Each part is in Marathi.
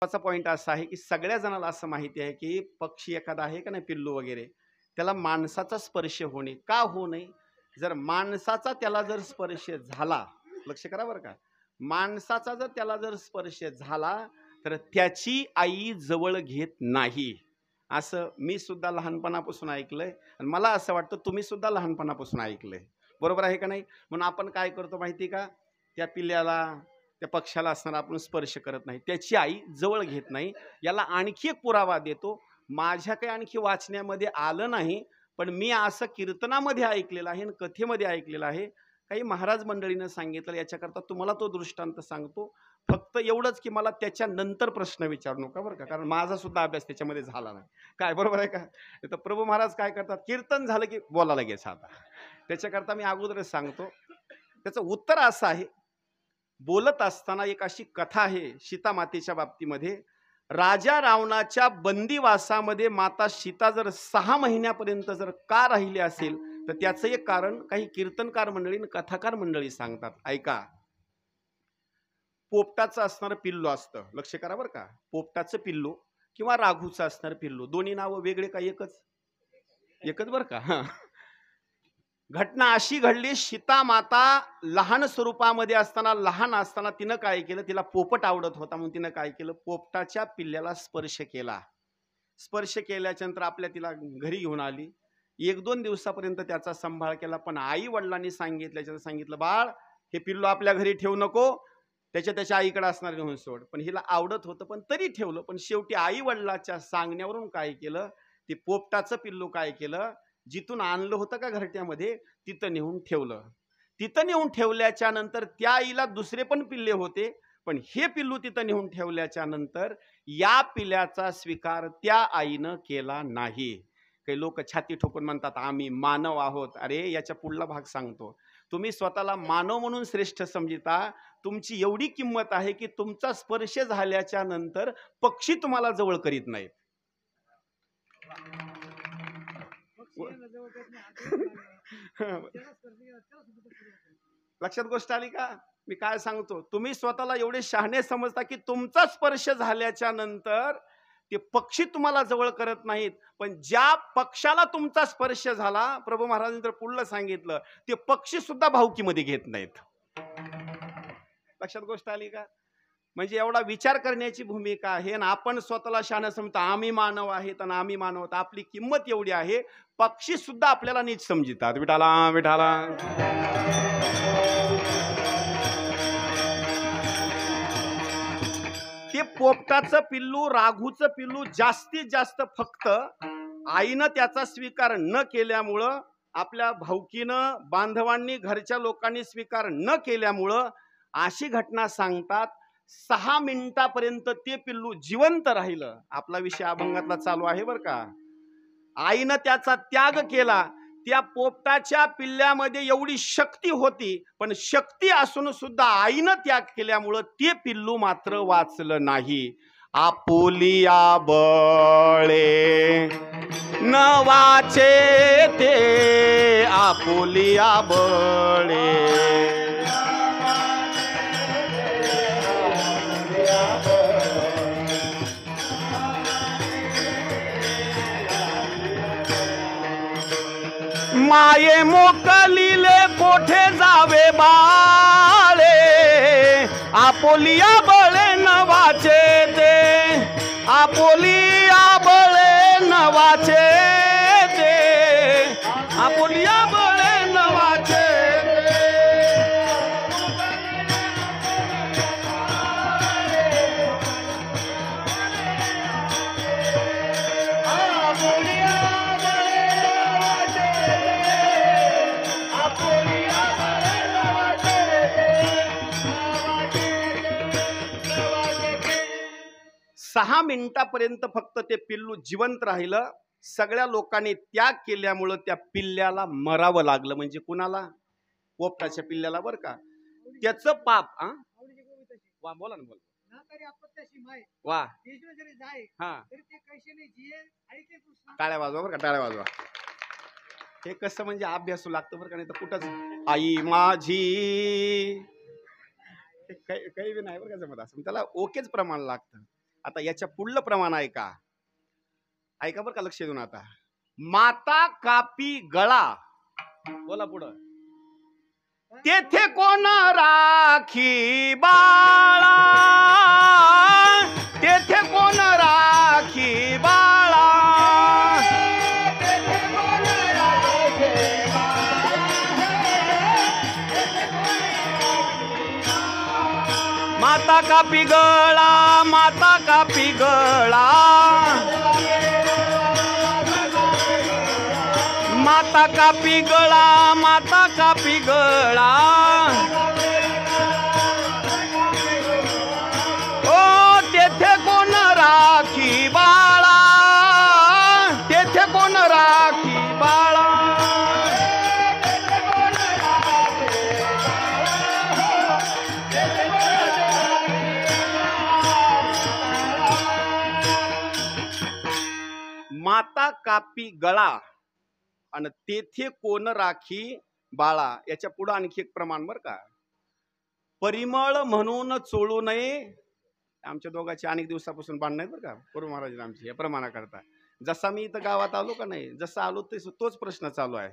महत्त्वाचा पॉईंट असा आहे की सगळ्या जणाला असं माहिती आहे की पक्षी एखादा आहे का नाही, पिल्लू वगैरे, त्याला माणसाचा स्पर्श होणे का होऊ नये. जर माणसाचा त्याला जर स्पर्श झाला, लक्ष करा बरं का, माणसाचा जर त्याला जर स्पर्श झाला तर त्याची आई जवळ घेत नाही. असं मी सुद्धा लहानपणापासून ऐकलंय आणि मला असं वाटतं तुम्ही सुद्धा लहानपणापासून ऐकलंय. बरोबर आहे का नाही? म्हणून आपण काय करतो माहिती का, त्या पिल्ल्याला, त्या पक्षाला असणारा आपण स्पर्श करत नाही, त्याची आई जवळ घेत नाही. याला आणखी एक पुरावा देतो. माझ्या काही आणखी वाचण्यामध्ये आलं नाही, पण मी असं कीर्तनामध्ये ऐकलेलं आहे आणि कथेमध्ये ऐकलेलं आहे. काही महाराज मंडळीनं सांगितलं. याच्याकरता तुम्हाला तो दृष्टांत सांगतो. फक्त एवढंच की मला त्याच्यानंतर प्रश्न विचारू नका बरं का, कारण माझा सुद्धा अभ्यास त्याच्यामध्ये झाला नाही. काय बरोबर आहे का? तर प्रभू महाराज काय करतात, कीर्तन झालं की बोला लगेच. आता त्याच्याकरता मी अगोदरच सांगतो. त्याचं उत्तर असं आहे, बोलत असताना एक अशी कथा आहे सीता मातेच्या बाबतीमध्ये. राजा रावणाच्या बंदिवासामध्ये माता सीता जर 6 महिन्यापर्यंत जर का राहिली असेल तर त्याचं एक कारण काही कीर्तनकार मंडळी आणि कथाकार मंडळी सांगतात. ऐका. पोपटाचं असणारं पिल्लू असतं, लक्ष करा बरं का, पोपटाचं पिल्लू किंवा राघूचं असणारं पिल्लू, दोन्ही नावं वेगळे का एकच? एकच बरं का. घटना अशी घडली, सीता माता लहान स्वरूपामध्ये असताना, लहान असताना तिनं काय केलं, तिला पोपट आवडत होता म्हणून तिनं काय केलं, पोपटाच्या पिल्ल्याला स्पर्श केला. स्पर्श केल्याच्या नंतर आपल्या तिला घरी घेऊन आली. 1-2 दिवसापर्यंत त्याचा सांभाळ केला. पण आई वडिलांनी सांगितलं, बाळ हे पिल्लू आपल्या घरी ठेवू नको, त्याच्या आईकडे असणार घेऊन सोड. पण हिला आवडत होतं पण तरी ठेवलं. पण शेवटी आई वडिलांच्या सांगण्यावरून काय केलं, ते पोपटाचं पिल्लू काय केलं, जिथून आणलं होतं का घरट्यामध्ये, तिथं नेऊन ठेवलं. तिथं नेऊन ठेवल्याच्या नंतर त्या आईला दुसरे पण पिल्ले होते, पण हे पिल्लू तिथं नेऊन ठेवल्याच्या नंतर या पिल्ल्याचा स्वीकार त्या आईनं केला नाही. काही लोक छाती ठोकून म्हणतात आम्ही मानव आहोत. अरे याच्या पुढला भाग सांगतो. तुम्ही स्वतःला मानव म्हणून श्रेष्ठ समजिता. तुमची एवढी किंमत आहे की तुमचा स्पर्श झाल्याच्या नंतर पक्षी तुम्हाला जवळ करीत नाहीत. लक्षात गोष्ट आली का? मी काय सांगतो, तुम्ही स्वतःला एवढे शहाणे समजता की तुमचा स्पर्श झाल्याच्या नंतर ते पक्षी तुम्हाला जवळ करत नाहीत. पण ज्या पक्षाला तुमचा स्पर्श झाला, प्रभू महाराजांनी तर पुढलं सांगितलं, ते पक्षी सुद्धा भावकीमध्ये घेत नाहीत. लक्षात गोष्ट आली का? म्हणजे एवढा विचार करण्याची भूमिका आहे. आणि आपण स्वतःला शहाणं समजतो, आम्ही मानव आहेत आणि आम्ही मानव आहोत. आपली किंमत एवढी आहे, पक्षी सुद्धा आपल्याला नीच समजतात. विठाला विठाला. ते पोपटाचं पिल्लू, राघूचं पिल्लू जास्तीत जास्त फक्त आईनं त्याचा स्वीकार न केल्यामुळं, आपल्या भाऊकीनं, बांधवांनी, घरच्या लोकांनी स्वीकार न केल्यामुळं अशी घटना सांगतात. 6 मिनिटापर्यंत ते पिल्लू जिवंत राहिलं. आपला विषय अभंगातला चालू आहे बरं का. आईनं त्याचा त्याग केला. त्या पोपटाच्या पिल्ल्यामध्ये एवढी शक्ती होती, पण शक्ती असून सुद्धा आईनं त्याग केल्यामुळं ते पिल्लू मात्र वाचलं नाही. आपुलिया बळे न वाचे ते, आपुलिया बळे. माये मोकलिले कोठे जावे बाळे, आपोलिया बळे न वाचे ते, आपोलिया बळे न वाचे ते, आपोलिया बळे न वाचे ते. सहा मिनिटापर्यंत फक्त ते पिल्लू जिवंत राहिलं. सगळ्या लोकांनी त्याग केल्यामुळं त्या पिल्ल्याला मरावं लागलं. म्हणजे कुणाला? पोपटाच्या पिल्ल्याला बरं का. त्याचं पाप. वा बोला ना, बोला. वा हा, टाळ्या वाजवा बरं का, टाळ्या वाजवा. हे कसं म्हणजे अभ्यासू लागतं बरं का, नाही तर कुठंच आई माझी काही बी नाही बरं का जमत. असं त्याला ओकेच प्रमाण लागतं. आता याच्या पुढलं प्रमाण ऐका, ऐका बरं का, लक्ष देऊन. आता माता कापी गळा, बोला पुढं. तेथे कोण राखी बाळा, तेथे कोण राखी बाळा. माता कापी गळा, माता कापी गळा, माता कापी गळा, माता कापी गळा. ओ तेथे कोण राखी बाळा, तेथे कोण राखी बाळा. माता कापी गळा आणि तेथे कोण राखी बाळा. याच्या पुढे आणखी एक प्रमाण बर का. परिमळ म्हणून चोळू नये. आमच्या दोघांची अनेक दिवसापासून भांडण आहेत बरं का गुरु महाराज आमची, या प्रमाणाकरता. जसा मी इथं गावात आलो का नाही, जसा आलो तोच प्रश्न चालू आहे.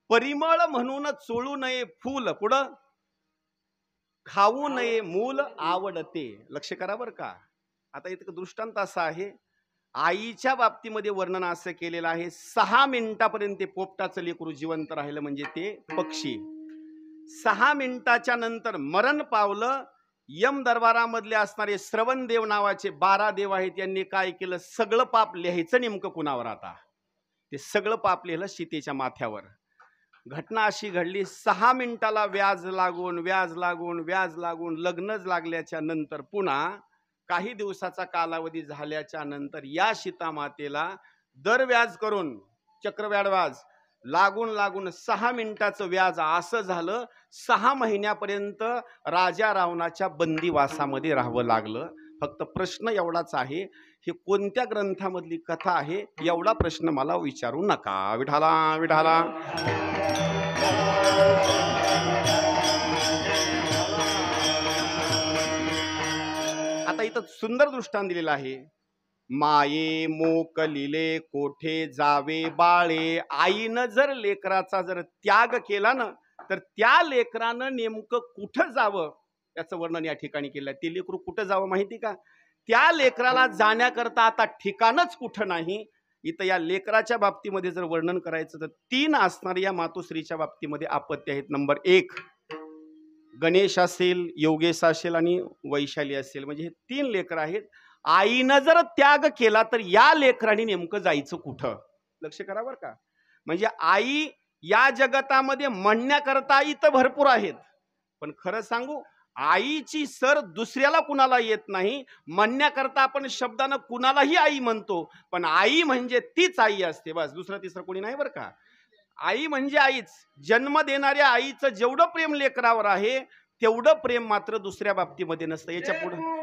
परिमळ म्हणून चोळू नये फूल, पुढं खाऊ नये मूल आवडते. लक्ष करा बर का. आता इतकं दृष्टांत असा आहे, आईच्या बाबतीमध्ये वर्णन असं केलेलं आहे, 6 मिनिटापर्यंत ते पोपटाचं लेकरू जिवंत राहिलं म्हणजे ते पक्षी. 6 मिनिटाच्या नंतर मरण पावलं. यम दरबारामधले असणारे श्रवणदेव नावाचे 12 देव आहेत, यांनी काय केलं, सगळं पाप लिहायचं नेमकं कुणावर. आता ते सगळं पाप लिहिलं सीतेच्या माथ्यावर. घटना अशी घडली, 6 मिनिटाला व्याज लागून व्याज लागून व्याज लागून लग्नच लागल्याच्या नंतर पुन्हा काही दिवसाचा कालावधी झाल्याच्या नंतर या सीतामातेला दर व्याज करून चक्रव्याड व्याज लागून लागून 6 मिनिटाचं व्याज असं झालं, 6 महिन्यापर्यंत राजा रावणाच्या बंदिवासामध्ये राहावं लागलं. फक्त प्रश्न एवढाच आहे, हे कोणत्या ग्रंथामधली कथा आहे एवढा प्रश्न मला विचारू नका. विठाला विठाला. आता इथं सुंदर दृष्टांत दिलेला आहे. माये मोकलिले कोठे जावे बाळे. आईनं जर लेकराचा जर त्याग केला ना, तर त्या लेकरानं नेमकं कुठं जावं याचं वर्णन या ठिकाणी केलं. ते लेकरू कुठं जावं माहिती का, त्या लेकराला जाण्याकरता आता ठिकाणच कुठं नाही. इथं या लेकराच्या बाबतीमध्ये जर वर्णन करायचं तर 3 असणाऱ्या या मातोश्रीच्या बाबतीमध्ये आपत्ती आहेत. नंबर 1 गणेश असेल, योगेश असेल आणि वैशाली असेल, म्हणजे हे 3 लेकर आहेत. आईनं जर त्याग केला तर या लेकरांनी नेमकं जायचं कुठं. लक्ष करा बरं का. म्हणजे आई या जगतामध्ये म्हणण्याकरता इथं भरपूर आहेत, पण खरं सांगू आईची सर दुसऱ्याला कुणाला येत नाही. म्हणण्याकरता आपण शब्दानं कुणालाही आई म्हणतो, पण आई म्हणजे तीच आई असते, बस दुसरं तिसरं कोणी नाही बरं का. आई म्हणजे आईच. जन्म देणाऱ्या आईचं जेवढं प्रेम लेकरावर आहे तेवढं प्रेम मात्र दुसऱ्या बाबतीमध्ये नसतं. याच्या पुढे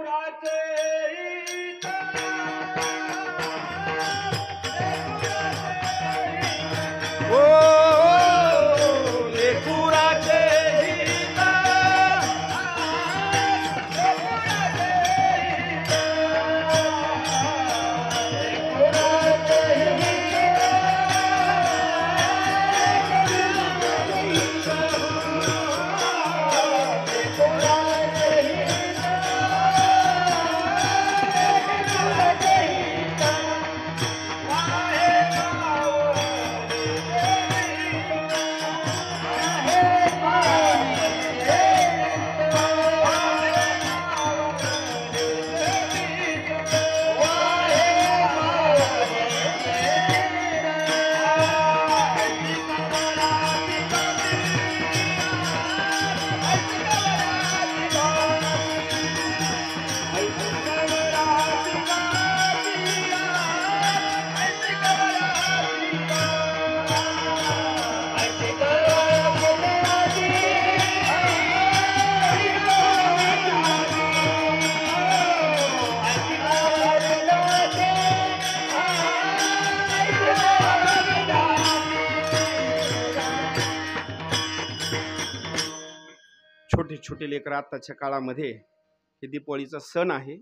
छोटे छोटे लेकर आताच्या काळामध्ये हे दिवाळीचा सण आहे,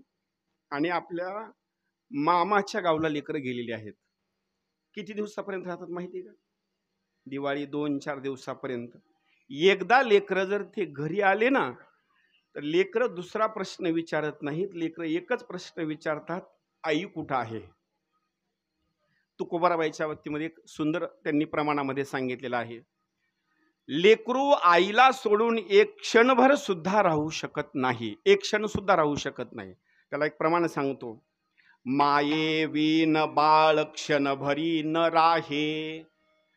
आणि आपल्या मामाच्या गावला लेकरं गेलेली आहेत. किती दिवसापर्यंत राहतात माहिती आहे का? दिवाळी 2-4 दिवसापर्यंत. एकदा लेकरं जर ते घरी आले ना, तर लेकरं दुसरा प्रश्न विचारत नाहीत. लेकरं एकच प्रश्न विचारतात, आई कुठं आहे? तुकोबाराबाईच्या बाबतीमध्ये एक सुंदर त्यांनी प्रमाणामध्ये सांगितलेलं आहे. लेकरू आईला सोडून एक क्षणभर सुद्धा राहू शकत नाही. एक क्षण सुद्धा राहू शकत नाही. त्याला एक प्रमाण सांगतो. माये विन बाळ क्षणभरी न राहे.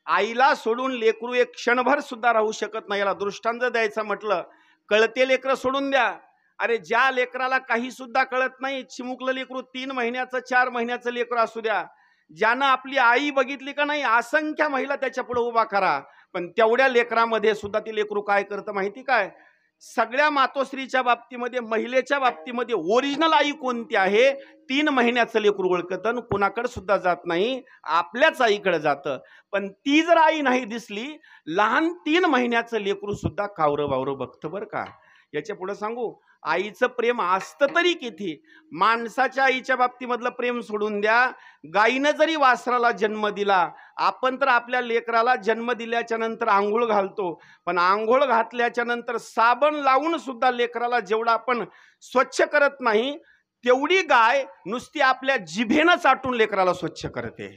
आईला सोडून लेकरू एक क्षणभर सुद्धा राहू शकत नाही. याला दृष्टांत द्यायचं म्हटलं, कळते लेकरं सोडून द्या. अरे ज्या लेकराला काही सुद्धा कळत नाही, चिमुकलं लेकरू 3 महिन्याचं 4 महिन्याचं लेकरू असू द्या, ज्यानं आपली आई बघितली का नाही, असंख्य महिला त्याच्या पुढे उभा करा, पण तेवढ्या लेकरामध्ये सुद्धा ती लेकरू काय करतं माहिती काय? सगळ्या मातोश्रीच्या बाबतीमध्ये, महिलेच्या बाबतीमध्ये ओरिजिनल आई कोणती आहे 3 महिन्याचं लेकरू ओळखतं, कुणाकडे सुद्धा जात नाही, आपल्याच आईकडे जातं. पण ती जर आई नाही दिसली, लहान 3 महिन्याचं लेकरू सुद्धा कावरं बावरं बघतं बरं का. याच्या पुढे सांगू, आईचं प्रेम असतं तरी किती. माणसाच्या आईच्या बाबतीमधलं प्रेम सोडून द्या. गाईनं जरी वासराला जन्म दिला, आपण तर आपल्या लेकराला जन्म दिल्याच्या नंतर आंघोळ घालतो, पण आंघोळ घातल्याच्या नंतर साबण लावून सुद्धा लेकराला जेवढा आपण स्वच्छ करत नाही, तेवढी गाय नुसती आपल्या जिभेनं चाटून लेकराला स्वच्छ करते.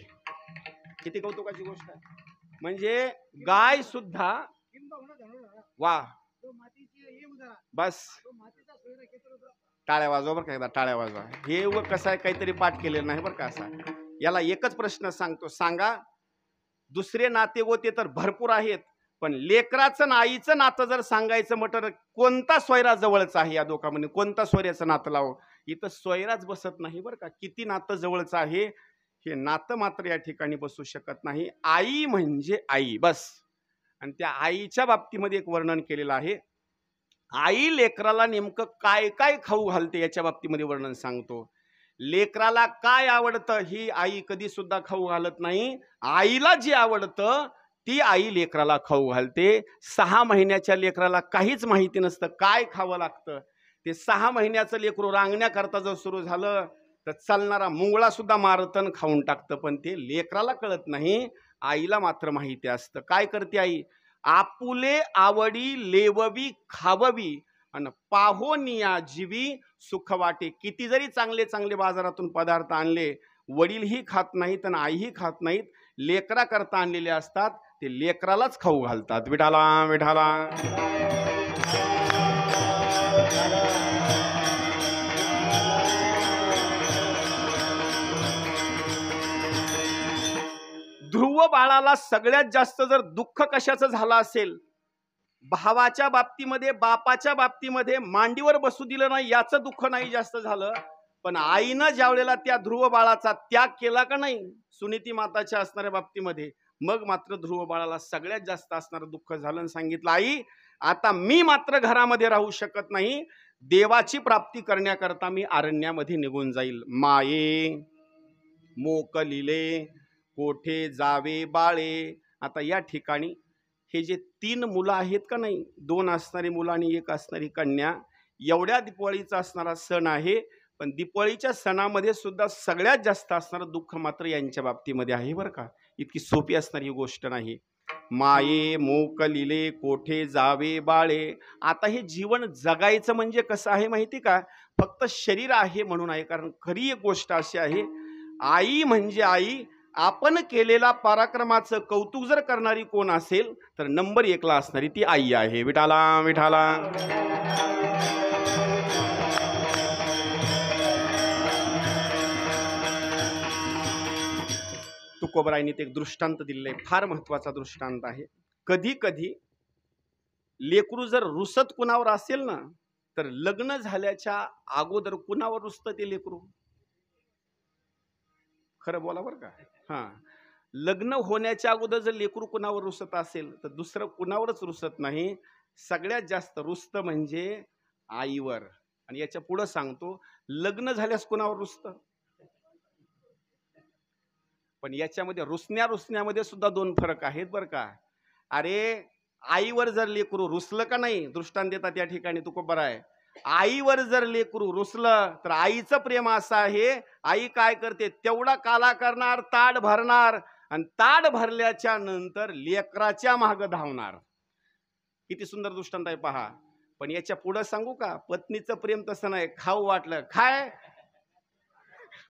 किती कौतुकाची गोष्ट आहे. म्हणजे गाय सुद्धा वा बस टाळ्या वाजवा बरं का, एकदा टाळ्या वाजवा. हे व कसं आहे, काहीतरी पाठ केलेलं नाही बरं का. असा याला एकच प्रश्न सांगतो, सांगा. दुसरे नाते गोते तर भरपूर आहेत, पण लेकराचं ना आईचं नातं जर सांगायचं म्हटलं, कोणता सोयरा जवळचा आहे या दोघांमध्ये, कोणता सोयऱ्याचं नातं लावो? इथं सोयराच बसत नाही बरं का. किती नातं जवळचं आहे, हे नातं मात्र या ठिकाणी बसू शकत नाही. आई म्हणजे आई बस. आणि त्या आईच्या बाबतीमध्ये एक वर्णन केलेलं आहे. आई लेकराला नेमकं काय काय खाऊ घालते याच्या बाबतीमध्ये वर्णन सांगतो. लेकराला काय आवडतं ही आई कधी सुद्धा खाऊ घालत नाही. आईला जे आवडतं ती आई लेकराला खाऊ घालते. 6 महिन्याच्या लेकराला काहीच माहिती नसतं काय खावं लागतं. ते 6 महिन्याचं लेकरू रांगण्याकरता जर सुरू झालं तर चालणारा मुंगळा सुद्धा मारतन खाऊन टाकतं, पण ते लेकराला कळत नाही. आईला मात्र माहिती असतं. काय करते आई? आपुले आवडी लेववी खाववी आणि पाहोनिया जीवी सुख वाटे. किती जरी चांगले चांगले बाजारातून पदार्थ आणले, वडीलही खात नाहीत आणि आईही खात नाहीत, लेकरा करता आणलेले असतात, ते लेकरालाच खाऊ घालतात. विठाला विठाला. ध्रुव बाळाला सगळ्यात जास्त जर दुःख कशाचं झालं असेल, भावाच्या बाबतीमध्ये, बापाच्या बाबतीमध्ये मांडीवर बसू दिलं नाही याचं दुःख नाही जास्त झालं, पण आईनं ज्यावेळेला त्या ध्रुव बाळाचा त्याग केला का नाही सुनीती माताच्या असणाऱ्या बाबतीमध्ये, मग मात्र ध्रुव बाळाला सगळ्यात जास्त असणारं दुःख झालं. आणि सांगितलं, आई आता मी मात्र घरामध्ये राहू शकत नाही, देवाची प्राप्ती करण्याकरता मी अरण्यामध्ये निघून जाईल. माये मोकलिले कोठे जावे बाळे. आता या ठिकाणी हे जे 3 मुलं आहेत का नाही, 2 असणारी मुलं आणि 1 असणारी कन्या, एवढ्या दिवाळीचा असणारा सण आहे, पण दिवाळीच्या सणामध्ये सुद्धा सगळ्यात जास्त असणारं दुःख मात्र यांच्या बाबतीमध्ये आहे बरं का. इतकी सोपी असणारी ही गोष्ट नाही. माये मोकलिले कोठे जावे बाळे. आता हे जीवन जगायचं म्हणजे कसं आहे माहिती का? फक्त शरीर आहे म्हणून आहे. कारण खरी एक गोष्ट अशी आहे, आई म्हणजे आई. आपण केलेला पराक्रमाचं कौतुक जर करणारी कोण असेल तर नंबर 1 ला असणारी ती आई आहे. विठाला विठाला. तुकोबरायांनी एक दृष्टांत दिलेलं आहे, फार महत्वाचा दृष्टांत आहे. कधी कधी लेकरू जर रुसत कुणावर असेल ना, तर लग्न झाल्याच्या अगोदर कुणावर रुसतं ते लेकरू? खरं बोला बरं का. हा, लग्न होण्याच्या अगोदर जर लेकरू कुणावर रुसत असेल तर दुसरं कुणावरच रुसत नाही. सगळ्यात जास्त रुसतं म्हणजे आईवर. आणि याच्या पुढे सांगतो, लग्न झाल्यास कुणावर रुसतं? पण याच्यामध्ये रुसण्यामध्ये सुद्धा 2 फरक आहेत बरं का. अरे आईवर जर लेकरू रुसलं का नाही, दृष्टांत देतात या ठिकाणी तुकोबराय, आईवर जर लेकरू रुसलं तर आईचं प्रेम असं आहे, आई काय करते, तेवढा काला करणार, ताट भरणार, आणि ताट भरल्याच्या नंतर लेकराच्या मागे धावणार. किती सुंदर दृष्टांत आहे पहा. पण याच्या पुढे सांगू का, पत्नीचं प्रेम तसं नाही. खाऊ वाटलं खाय,